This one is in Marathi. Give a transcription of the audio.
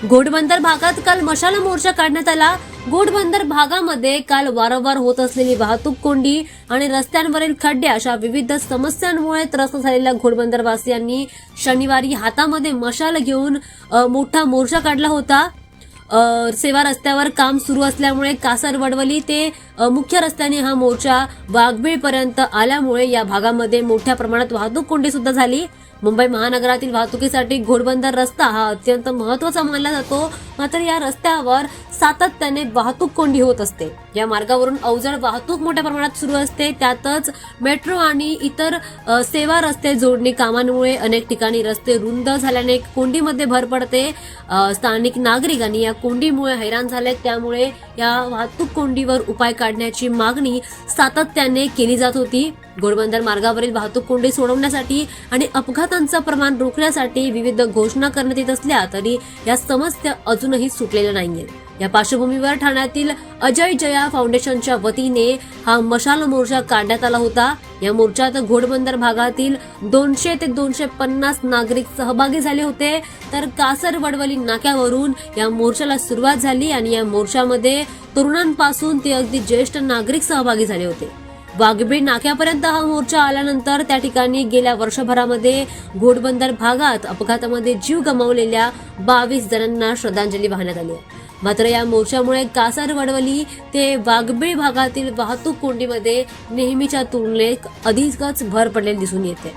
घोडबंदर भागात काल मशाल मोर्चा काढण्यात आला। घोडबंदर भागामध्ये काल वारंवार होत असलेली वाहतूक कोंडी आणि रस्त्यांवरील खड्डे अशा विविध समस्यांमुळे त्रस्त झालेल्या घोडबंदरवासियांनी शनिवारी हातामध्ये मशाल घेऊन मोठा मोर्चा काढला होता। सेवा रस्त्यावर काम सुरू असल्यामुळे कासार वडवली ते मुख्य रस्त्याने हा मोर्चा वाघबीळ पर्यंत आल्यामुळे या भागामध्ये मोठ्या प्रमाणात वाहतूक कोंडी सुद्धा झाली। मुंबई महानगरातील वाहतुकीसाठी घोडबंदर रस्ता हा अत्यंत महत्त्वाचा मानला जातो, मात्र या रस्त्यावर सातत्याने वाहतूक कोंडी होत असते। या मार्गावरून अवजड वाहतूक मोठ्या प्रमाणात सुरू असते। त्यातच मेट्रो आणि इतर सेवा रस्ते जोडणी कामांमुळे अनेक ठिकाणी रस्ते रुंद झाल्याने कोंडीमध्ये भर पडते। स्थानिक नागरिकांनी या कोंडीमुळे हैराण झाले, त्यामुळे या वाहतूक कोंडीवर उपाय काढण्याची मागणी सातत्याने केली जात होती। घोडबंदर मार्गावरील वाहतूक कोंडी सोडवण्यासाठी आणि अपघातांचं प्रमाण रोखण्यासाठी विविध घोषणा करण्यात येत असल्या तरी या समस्या अजूनही सुटलेल्या नाहीयेत। या पार्श्वभूमीवर ठाण्यातील अजय जया फाउंडेशनच्या वतीने हा मशाल मोर्चा काढण्यात आला होता। या मोर्चात घोडबंदर भागातील 200 ते 250 नागरिक सहभागी झाले होते, तर कासर वडवली नाक्यावरून या मोर्चाला सुरुवात झाली आणि या मोर्चामध्ये तरुणांपासून ते अगदी ज्येष्ठ नागरिक सहभागी झाले होते। वाघबीळ नाक्यापर्यंत हा मोर्चा आल्यानंतर त्या ठिकाणी गेल्या वर्षभरामध्ये घोडबंदर भागात अपघातामध्ये जीव गमावलेल्या 22 जणांना श्रद्धांजली वाहण्यात आली। मात्र या मोर्चामुळे कासार वडवली ते वाघबीळ भागातील वाहतूक कोंडीमध्ये नेहमीच्या तुलनेत अधिकच भर पडलेली दिसून येते।